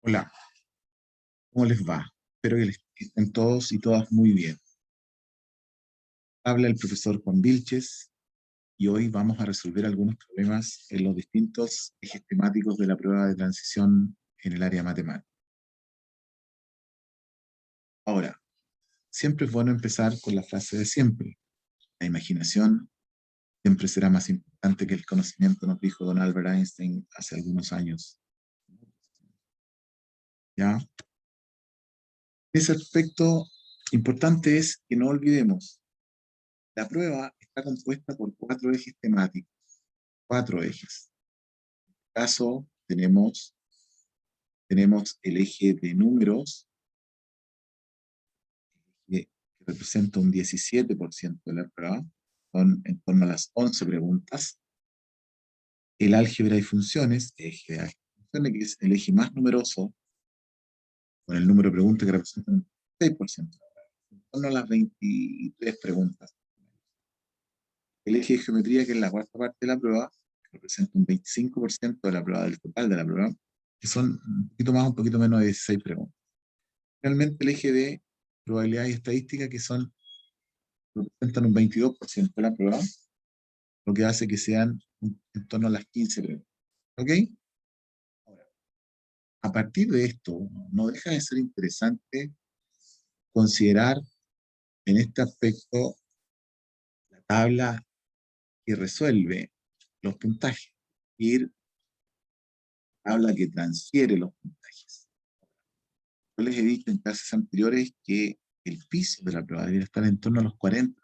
Hola, ¿cómo les va? Espero que estén todos y todas muy bien. Habla el profesor Juan Vilches y hoy vamos a resolver algunos problemas en los distintos ejes temáticos de la prueba de transición en el área matemática. Ahora, siempre es bueno empezar con la frase de siempre. La imaginación siempre será más importante que el conocimiento, nos dijo don Albert Einstein hace algunos años. ¿Ya? Ese aspecto importante es que no olvidemos, la prueba está compuesta por 4 ejes temáticos. 4 ejes. En este caso, tenemos el eje de números, que representa un 17% de la prueba, son en torno a las 11 preguntas. El álgebra y funciones, eje de álgebra y funciones, que es el eje más numeroso, con el número de preguntas que representa un 6%, en torno a las 23 preguntas. El eje de geometría, que es la cuarta parte de la prueba, que representa un 25% de la prueba, del total de la prueba, que son un poquito más, un poquito menos de 16 preguntas. Realmente el eje de probabilidad y estadística, que representan un 22% de la prueba, lo que hace que sean en torno a las 15 preguntas. ¿Ok? Ahora, a partir de esto, no deja de ser interesante considerar en este aspecto la tabla que resuelve los puntajes, ir tabla que transfiere los puntajes. Yo les he dicho en clases anteriores que el piso de la prueba debería estar en torno a los 40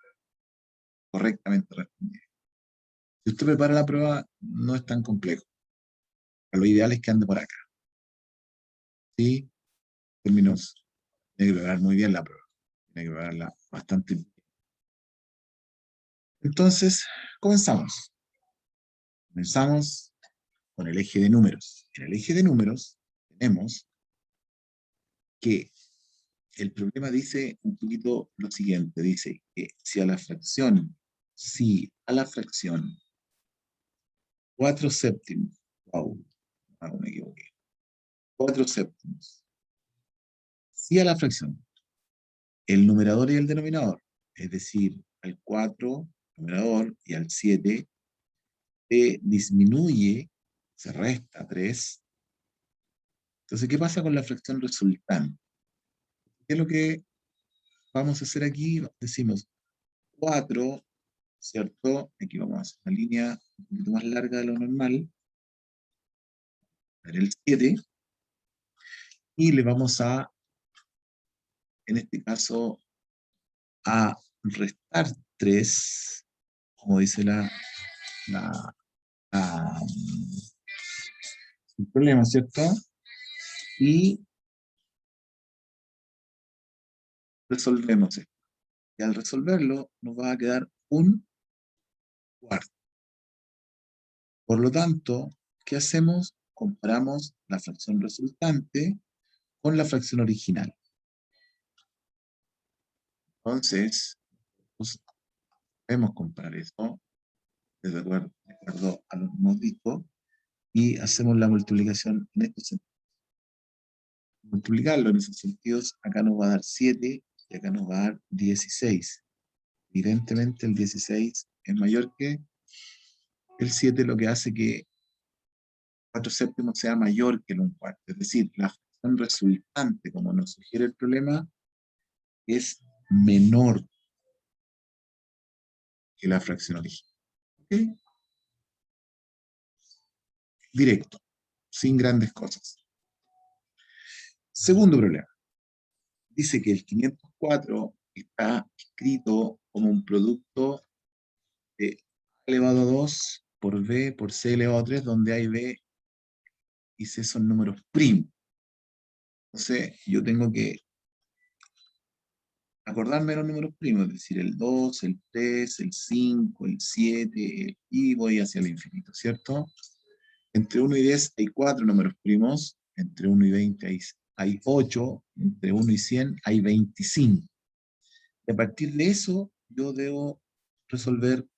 correctamente respondidos. Si usted prepara la prueba, no es tan complejo. Lo ideal es que ande por acá. ¿Sí? Términos, tiene que preparar muy bien la prueba. Tiene que prepararla bastante bien. Entonces, comenzamos. Comenzamos con el eje de números. En el eje de números tenemos que el problema dice un poquito lo siguiente. Dice que si a la fracción 4 séptimos, wow, me equivoqué, 4 séptimos, si a la fracción el numerador y el denominador, es decir, al 4 numerador y al 7 se disminuye, se resta 3. Entonces, ¿qué pasa con la fracción resultante? ¿Qué es lo que vamos a hacer aquí? Decimos 4, ¿cierto? Aquí vamos a hacer una línea un poquito más larga de lo normal, el 7, y le vamos a, en este caso, a restar 3, como dice la, la el problema, ¿cierto? Y resolvemos esto. Y al resolverlo, nos va a quedar un cuarto. Por lo tanto, ¿qué hacemos? Comparamos la fracción resultante con la fracción original. Entonces, pues, podemos comparar eso de acuerdo a lo que hemos visto y hacemos la multiplicación en estos sentidos. Multiplicarlo en esos sentidos, acá nos va a dar 7 y acá nos va a dar 16. Evidentemente el 16 es mayor que el 7, lo que hace que 4 séptimos sea mayor que el 1/4. Es decir, la fracción resultante, como nos sugiere el problema, es menor que la fracción original. ¿Okay? Directo, sin grandes cosas. Segundo problema. Dice que el 504 está escrito como un producto de a elevado a 2 por b por c elevado a 3, donde hay b y c son números primos. Entonces, yo tengo que acordarme de los números primos, es decir, el 2, el 3, el 5, el 7, y voy hacia el infinito, ¿cierto? Entre 1 y 10 hay 4 números primos, entre 1 y 20 hay 8, entre 1 y 100 hay 25. Y a partir de eso, yo debo resolver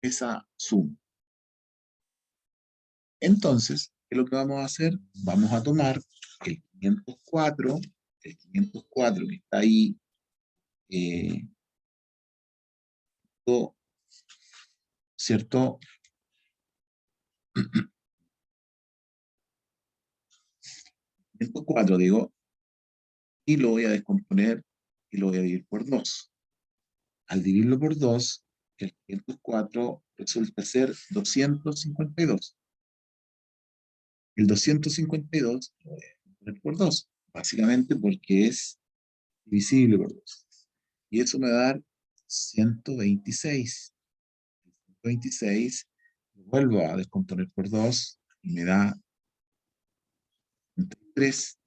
esa suma. Entonces, ¿Qué es lo que vamos a hacer? Vamos a tomar el 504, que está ahí, ¿cierto? 504, digo, y lo voy a descomponer y lo voy a dividir por 2. Al dividirlo por 2, el 504 resulta ser 252. El 252 lo voy a poner por 2, básicamente porque es divisible por 2. Y eso me va a dar 126. 126 lo vuelvo a descomponer por 2 y me da 63.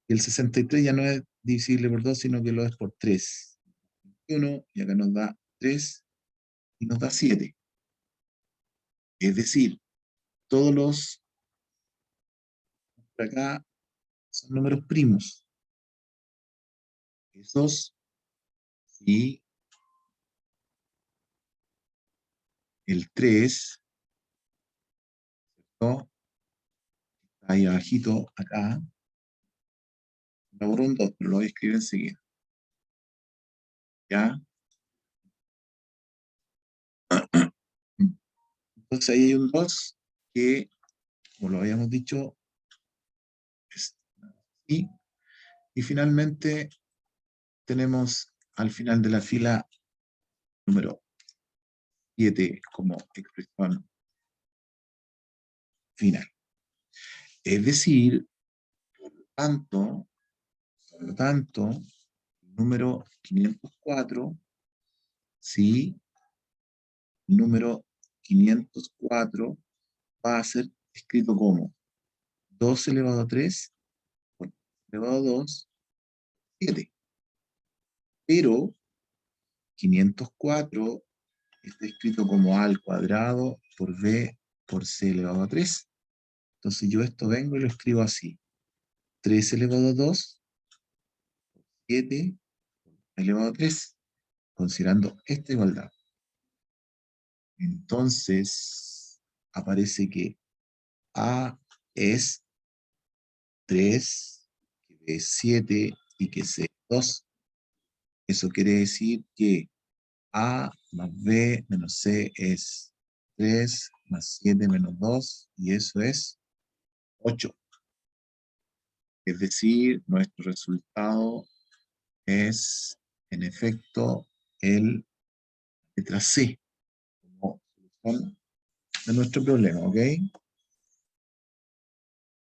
Y el 63 ya no es divisible por 2, sino que lo es por 3. 1, y acá nos da 3 y nos da 7. Es decir, todos los por acá son números primos. Esos y el 3, ¿no? Ahí abajito, acá, me borro un 2, pero lo voy a escribir enseguida. ¿Ya? Entonces ahí hay un 2 que, como lo habíamos dicho, es y, y finalmente tenemos al final de la fila número 7 como expresión final. Es decir, tanto, por lo tanto, el número 504, sí, el número 504 va a ser escrito como 2 elevado a 3 por elevado a 2, 7. Pero 504 está escrito como a al cuadrado por b por c elevado a 3. Entonces yo esto vengo y lo escribo así. 3 elevado a 2, 7 elevado a 3, considerando esta igualdad. Entonces aparece que A es 3, que B es 7 y que C es 2. Eso quiere decir que A más B menos C es 3 más 7 menos 2 y eso es 8. Es decir, nuestro resultado es en efecto el letra C como solución de nuestro problema, ¿ok?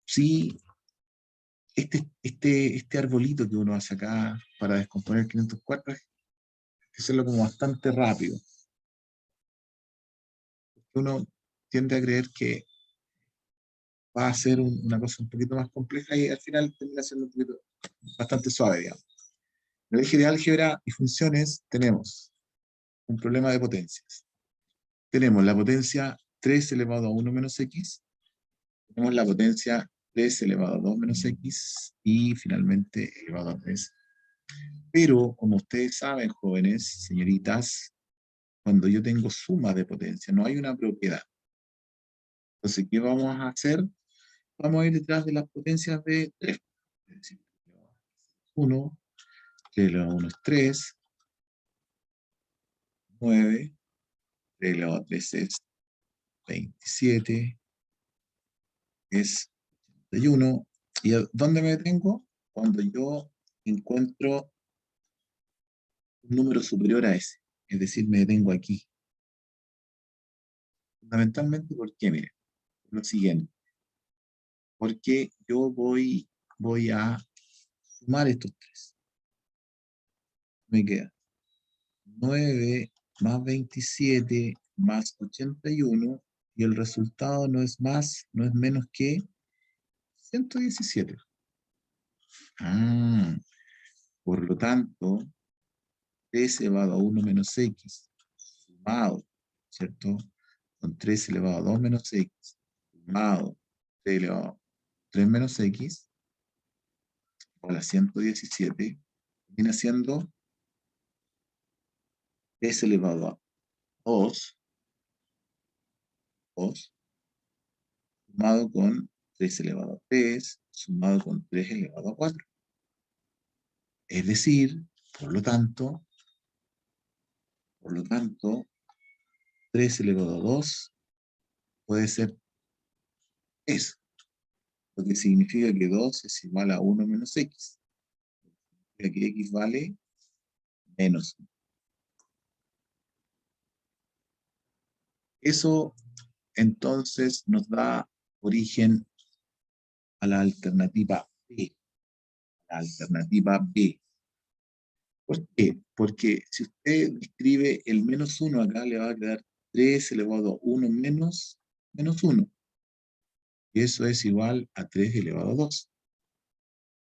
Sí, este arbolito que uno hace acá para descomponer 504 hay que hacerlo como bastante rápido. Uno tiende a creer que va a ser una cosa un poquito más compleja y al final termina siendo un poquito bastante suave, digamos. En el eje de álgebra y funciones tenemos un problema de potencias. Tenemos la potencia 3 elevado a 1 menos x, tenemos la potencia 3 elevado a 2 menos x y finalmente elevado a 3. Pero, como ustedes saben, jóvenes, señoritas, cuando yo tengo suma de potencia, no hay una propiedad. Entonces, ¿qué vamos a hacer? Vamos a ir detrás de las potencias de 3. Es decir, 1, 3 elevado a 1 es 3, 9, 3 elevado a 3 es 27, es 31. ¿Y a dónde me detengo? Cuando yo encuentro un número superior a ese. Es decir, me detengo aquí. Fundamentalmente, ¿por qué? Miren, lo siguiente. Porque yo voy a sumar estos tres. Me queda 9 más 27 más 81 y el resultado no es más, no es menos que 117. Ah, por lo tanto, 3 elevado a 1 menos x sumado, ¿cierto? Con 3 elevado a 2 menos x sumado 3 elevado a 3 menos x igual a 117, viene siendo 3 elevado a 2, 2 sumado con 3 elevado a 3, sumado con 3 elevado a 4. Es decir, por lo tanto, 3 elevado a 2 puede ser eso, lo que significa que 2 es igual a 1 menos x. Significa que x vale menos 1. Eso entonces nos da origen a la alternativa B. La alternativa B. ¿Por qué? Porque si usted escribe el menos 1 acá, le va a quedar 3 elevado a 1 menos 1. Y eso es igual a 3 elevado a 2.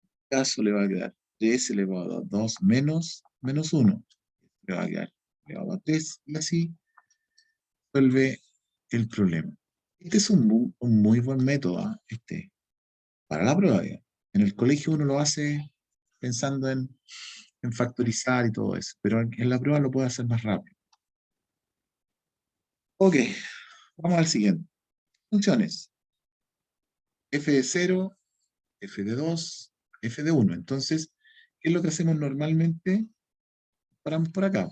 En este caso le va a quedar 3 elevado a 2 menos 1. Le va a quedar elevado a 3 y así resuelve el problema. Este es un muy buen método, para la prueba. Digamos. En el colegio uno lo hace pensando en factorizar y todo eso, pero en la prueba lo puede hacer más rápido. Ok, vamos al siguiente. Funciones. F de 0, F de 2, F de 1. Entonces, ¿qué es lo que hacemos normalmente? Paramos por acá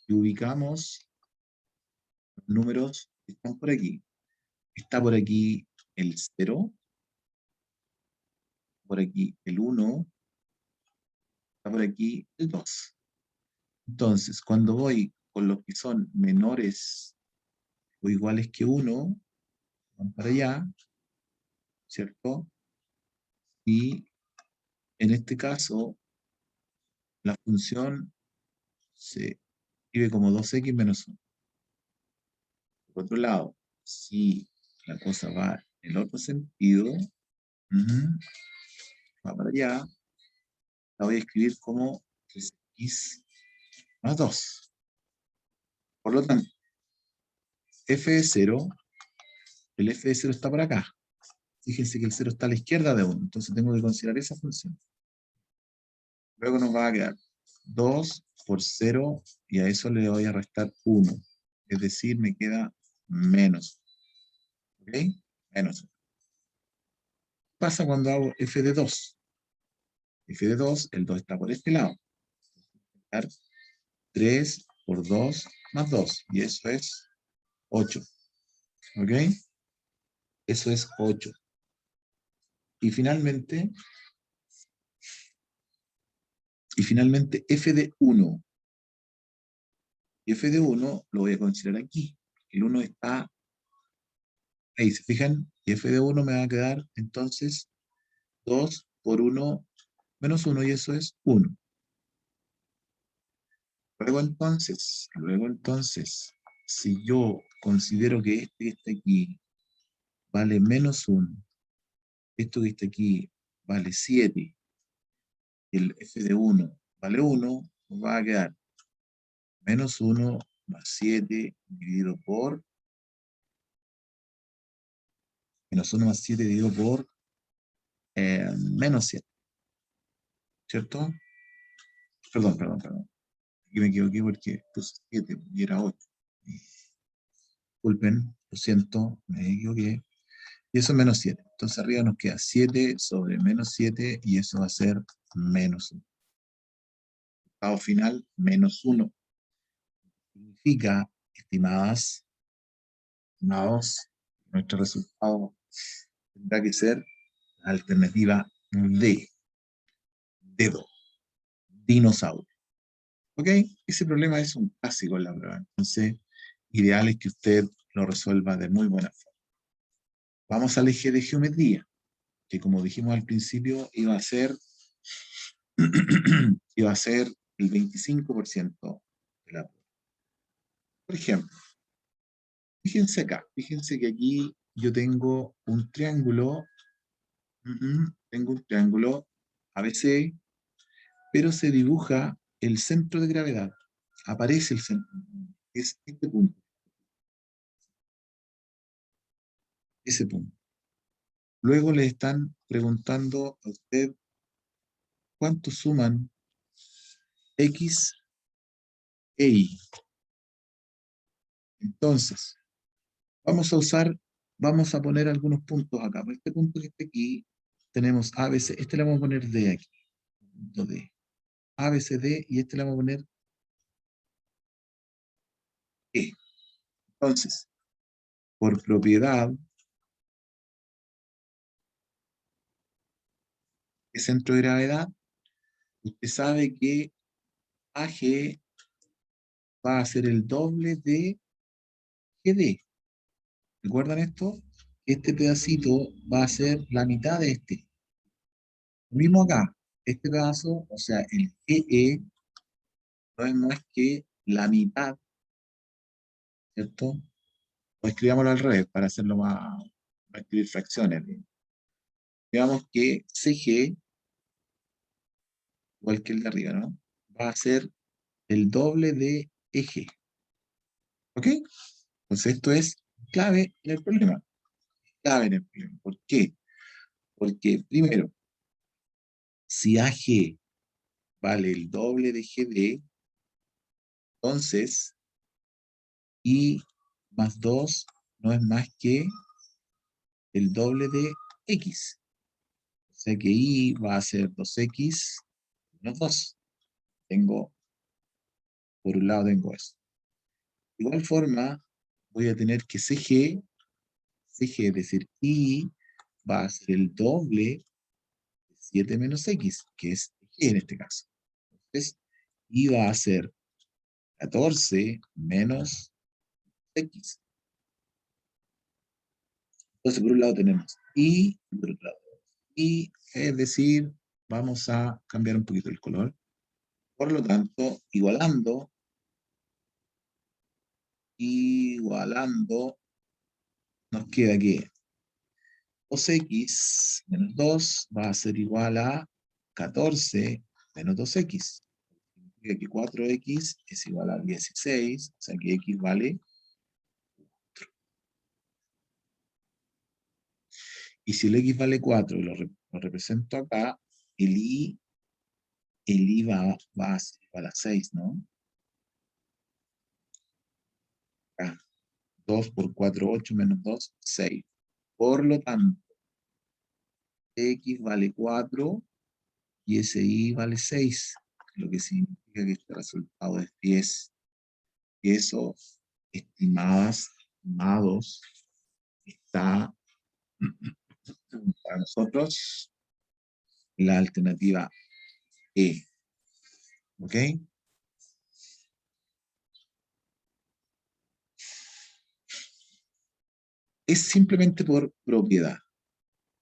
y ubicamos los números que están por aquí. Está por aquí el 0, por aquí el 1, está por aquí el 2. Entonces, cuando voy con los que son menores o iguales que 1, van para allá, ¿cierto? Y en este caso, la función se escribe como 2x menos 1. Por otro lado, si la cosa va en el otro sentido, va para allá, la voy a escribir como 3x más 2. Por lo tanto, f de 0, el f de 0 está por acá. Fíjense que el 0 está a la izquierda de 1, entonces tengo que considerar esa función. Luego nos va a quedar 2 por 0 y a eso le voy a restar 1. Es decir, me queda menos. ¿Ok? Menos. ¿Qué pasa cuando hago f de 2? F de 2, el 2 está por este lado. 3 por 2 más 2. Y eso es 8. ¿Ok? Eso es 8. Y finalmente f de 1. Y f de 1 lo voy a considerar aquí. El 1 está ahí, ¿se fijan? Y f de 1 me va a quedar entonces 2 por 1 menos 1 y eso es 1. Luego entonces, si yo considero que este que está aquí vale menos 1, esto que está aquí vale 7, y el f de 1 vale 1, nos va a quedar menos 1 más 7 dividido por menos 1 más 7 dividido por menos 7, ¿cierto? Perdón. Aquí me equivoqué porque puse 7 y era 8. Disculpen, lo siento, me equivoqué. Y eso es menos 7. Entonces arriba nos queda 7 sobre menos 7 y eso va a ser menos 1. Resultado final, menos 1. Significa, estimados, nuestro resultado tendrá que ser la alternativa D. Dedo. Dinosaurio. ¿Ok? Ese problema es un clásico en la prueba. Entonces, ideal es que usted lo resuelva de muy buena forma. Vamos al eje de geometría, que como dijimos al principio, iba a ser el 25% de la prueba. Por ejemplo, fíjense acá, fíjense que aquí yo tengo un triángulo, tengo un triángulo ABC, pero se dibuja el centro de gravedad. Aparece el centro, es este punto, ese punto. Luego le están preguntando a usted cuánto suman X e Y. Entonces, vamos a usar vamos a poner algunos puntos acá. Por este punto que está aquí, tenemos A, B, C. Este le vamos a poner D aquí. Punto D. A, B, C, D. Y este le vamos a poner E. Entonces, por propiedad de centro de gravedad, usted sabe que AG va a ser el doble de GD. ¿Recuerdan esto? Este pedacito va a ser la mitad de este. Lo mismo acá. Este pedazo, o sea, el GE, no es más que la mitad, ¿cierto? O escribámoslo al revés para hacerlo más, para escribir fracciones. Digamos que CG, igual que el de arriba, ¿no? Va a ser el doble de eje. ¿Ok? Entonces esto es clave en el problema. Clave en el problema. ¿Por qué? Porque primero, si AG vale el doble de GD, entonces I más 2 no es más que el doble de X. O sea que I va a ser 2X menos 2. Tengo, por un lado tengo eso. De igual forma, voy a tener que CG, es decir, I va a ser el doble de 7 menos X, que es G en este caso. Entonces, I va a ser 14 menos X. Entonces, por un lado tenemos I, por otro lado. Y es decir, vamos a cambiar un poquito el color. Por lo tanto, igualando, nos queda que 2x menos 2 va a ser igual a 14 menos 2x. Significa que 4x es igual a 16, o sea que x vale. Y si el x vale 4 y lo represento acá, el i va a ser igual a 6, ¿no? Acá, 2 por 4, 8 menos 2, 6. Por lo tanto, x vale 4 y ese y vale 6, lo que significa que este resultado es 10. Y eso, estimados, está para nosotros la alternativa E. ¿Ok? Es simplemente por propiedad.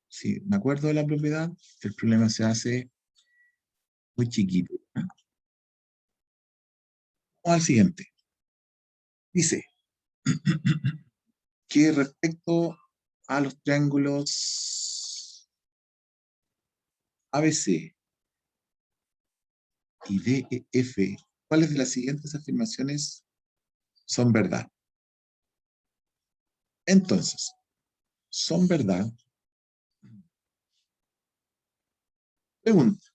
Si me acuerdo de la propiedad, el problema se hace muy chiquito. Vamos al siguiente. Dice que respecto a los triángulos ABC y DEF, ¿cuáles de las siguientes afirmaciones son verdad? Entonces, son verdad. Pregunta.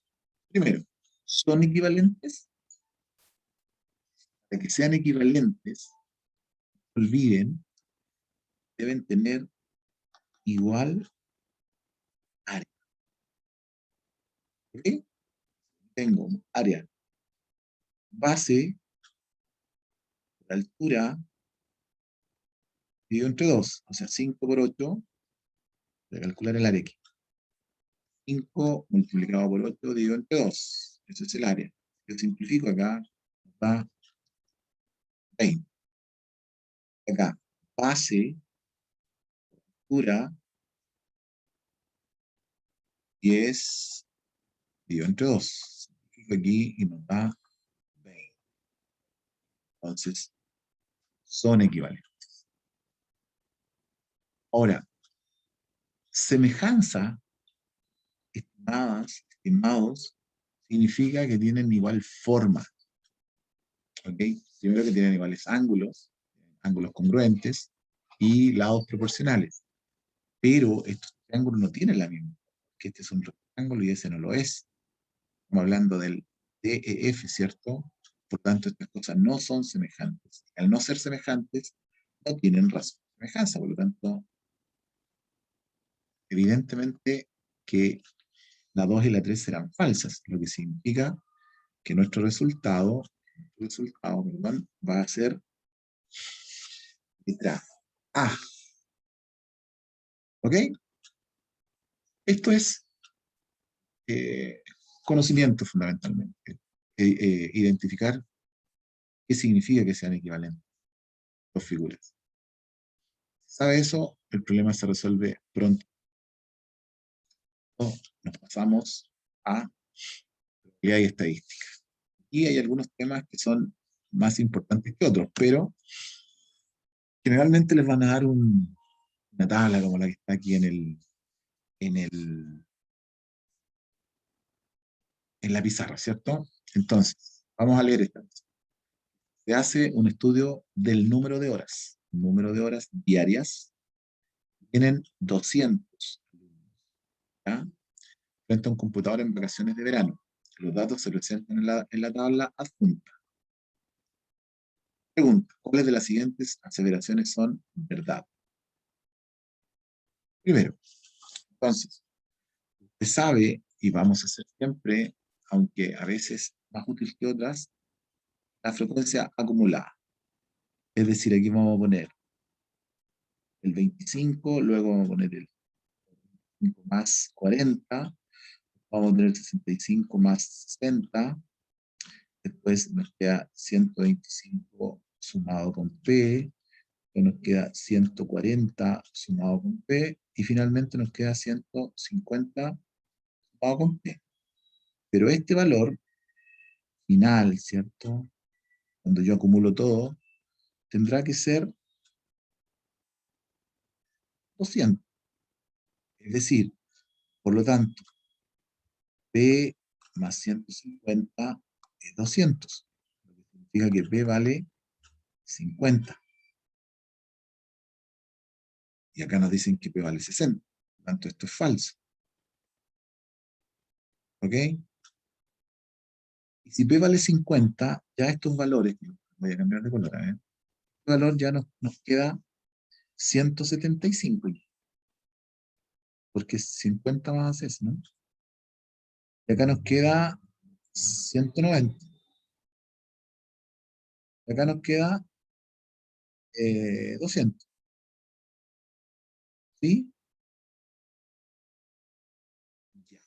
Primero, ¿son equivalentes? Para que sean equivalentes, no olviden, deben tener igual área. ¿Ok? Tengo un área base por altura dividido entre 2, o sea, 5 por 8, voy a calcular el área aquí. 5 multiplicado por 8 dividido entre 2. Eso es el área. Yo simplifico acá, va 20. Acá, base, altura, 10 dividido entre 2. Simplifico aquí y nos da 20. Entonces, son equivalentes. Ahora, semejanza, estimados, significa que tienen igual forma. ¿Ok? Primero que tienen iguales ángulos congruentes y lados proporcionales. Pero estos triángulos no tienen la misma, que este es un rectángulo y ese no lo es. Estamos hablando del DEF, ¿cierto? Por tanto, estas cosas no son semejantes. Al no ser semejantes, no tienen razón de semejanza, por lo tanto, evidentemente que la 2 y la 3 serán falsas, lo que significa que nuestro resultado, perdón, va a ser letra A. ¿Ok? Esto es conocimiento fundamentalmente. Identificar qué significa que sean equivalentes dos figuras. Si sabe eso, el problema se resuelve pronto. Nos pasamos a probabilidad y estadística. Y hay algunos temas que son más importantes que otros, pero generalmente les van a dar una tabla como la que está aquí en, el, en la pizarra, ¿cierto? Entonces, vamos a leer esta. Se hace un estudio del número de horas diarias. Tienen 200 alumnos, ¿ya? Frente a un computador en vacaciones de verano. Los datos se presentan en la tabla adjunta. Pregunta, ¿cuáles de las siguientes aseveraciones son verdad? Primero, entonces, usted sabe, y vamos a hacer siempre, aunque a veces más útil que otras, la frecuencia acumulada. Es decir, aquí vamos a poner el 25, luego vamos a poner el 5 más 40, vamos a tener 65 más 60, después nos queda 125 sumado con P, nos queda 140 sumado con P, y finalmente nos queda 150 sumado con P. Pero este valor final, ¿cierto? Cuando yo acumulo todo, tendrá que ser 200. Es decir, por lo tanto, P más 150 es 200. Lo que significa que P vale 50. Y acá nos dicen que P vale 60. Por lo tanto, esto es falso. ¿Ok? Y si P vale 50, ya estos valores, voy a cambiar de color, ¿eh? Este valor ya nos queda 175. Porque 50 más es, ¿no? Y acá nos queda 190. Y acá nos queda 200. ¿Sí? Ya.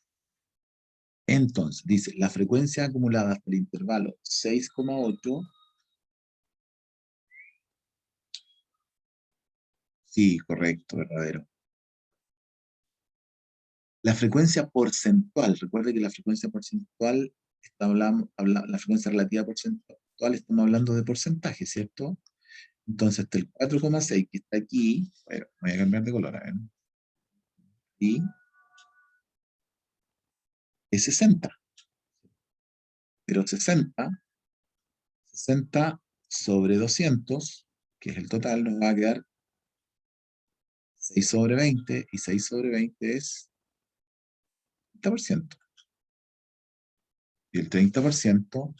Entonces, dice, la frecuencia acumulada hasta el intervalo 6,8. Sí, correcto, verdadero. La frecuencia porcentual, recuerde que la frecuencia porcentual, la frecuencia relativa porcentual, estamos hablando de porcentaje, ¿cierto? Entonces, hasta el 4,6 que está aquí, bueno, voy a cambiar de color, a ver, y es 60, pero 60 sobre 200, que es el total, nos va a quedar 6 sobre 20, y 6 sobre 20 es 30%. Y el 30%,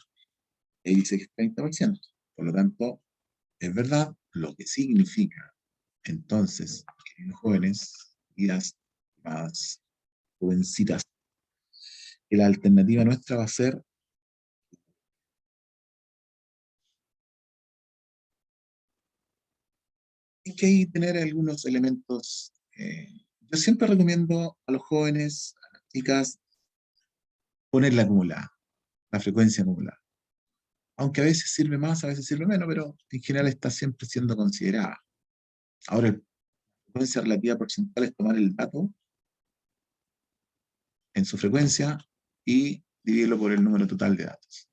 ahí dice que es 30%. Por lo tanto, es verdad, lo que significa, entonces, queridos jóvenes y las más jovencitas, que la alternativa nuestra va a ser, hay que tener algunos elementos. Yo siempre recomiendo a los jóvenes, a las chicas, poner la acumulada, la frecuencia acumulada. Aunque a veces sirve más, a veces sirve menos, pero en general está siempre siendo considerada. Ahora, la frecuencia relativa porcentual es tomar el dato en su frecuencia y dividirlo por el número total de datos.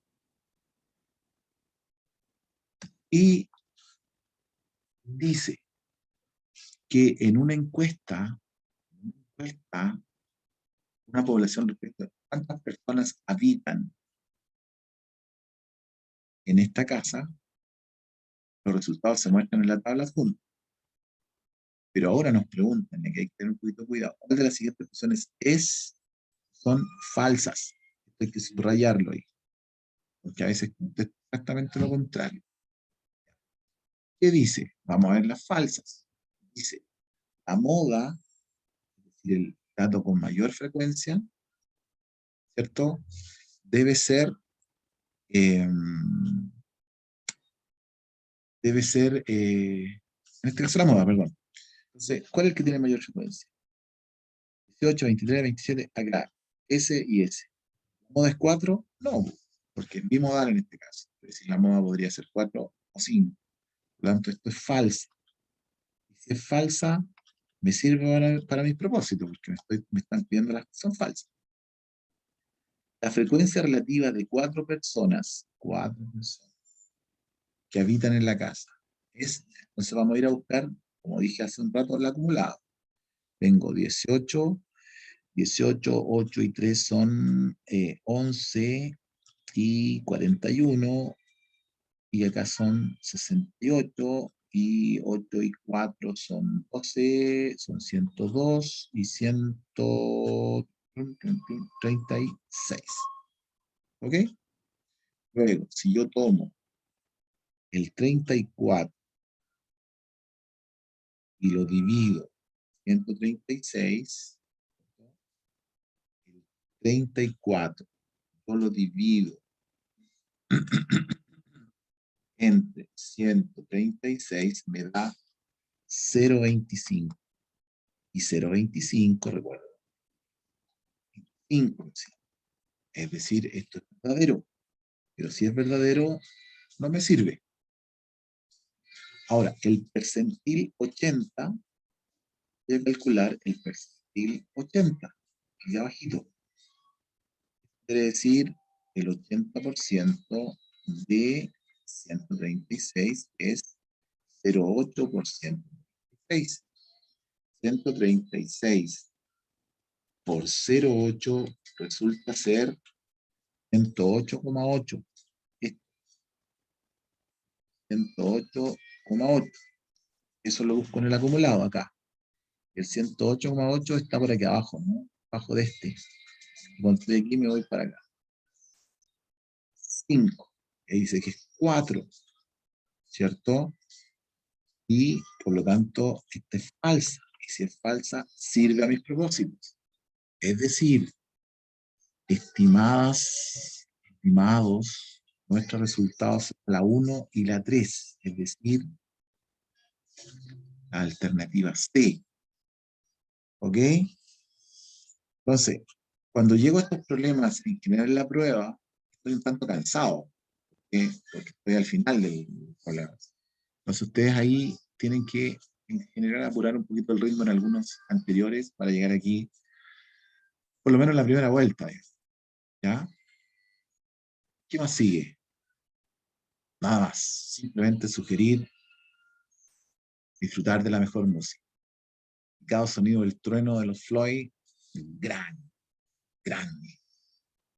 Y dice que en una población respecto a cuántas personas habitan en esta casa, los resultados se muestran en la tabla adjunta. Pero ahora nos preguntan, y que hay que tener un poquito de cuidado, ¿cuál de las siguientes opciones son falsas? Esto hay que subrayarlo ahí, porque a veces contesta exactamente lo contrario. ¿Qué dice? Vamos a ver las falsas. Dice, la moda, decir, el dato con mayor frecuencia, ¿cierto? Debe ser, en este caso la moda, perdón. Entonces, ¿cuál es el que tiene mayor frecuencia? 18, 23, 27, acá, S y S. ¿La moda es 4? No, porque es bimodal en este caso. Es decir, la moda podría ser 4 o 5. Por lo tanto, esto es falsa. Y si es falsa, me sirve para mis propósitos, porque me están pidiendo las que son falsas. La frecuencia relativa de cuatro personas que habitan en la casa entonces vamos a ir a buscar, como dije hace un rato, el acumulado. Tengo 18, 8 y 3 son 11 y 41, y acá son 68, y 8 y 4 son 12, son 102 y 136. ¿Ok? Luego, si yo tomo el 34 y lo divido 136, el 34 yo lo divido entre 136, me da 0,25. Y 0,25, recuerdo, 5%. Es decir, esto es verdadero. Pero si es verdadero, no me sirve. Ahora, el percentil 80, voy a calcular el percentil 80, aquí abajito. Quiere decir, el 80% de 136 es 0,8%. 136 por 0,8 resulta ser 108,8. 108,8. Eso lo busco en el acumulado acá. El 108,8 está por aquí abajo, ¿no? Abajo de este. Cuando estoy aquí me voy para acá. 5. Y dice que es 4, ¿cierto? Y por lo tanto, esta es falsa. Y si es falsa, sirve a mis propósitos. Es decir, estimados, nuestros resultados la 1 y la 3. Es decir, la alternativa C. ¿Ok? Entonces, cuando llego a estos problemas en general la prueba, estoy un tanto cansado, porque estoy al final del problema. Entonces ustedes ahí tienen que, en general, apurar un poquito el ritmo en algunos anteriores para llegar aquí, por lo menos la primera vuelta. ¿Ya? ¿Qué más sigue? Nada más. Simplemente sugerir disfrutar de la mejor música. Cada sonido del trueno de los Floyd, grande, grande.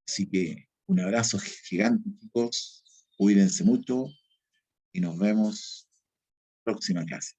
Así que un abrazo gigante, chicos. Cuídense mucho y nos vemos próxima clase.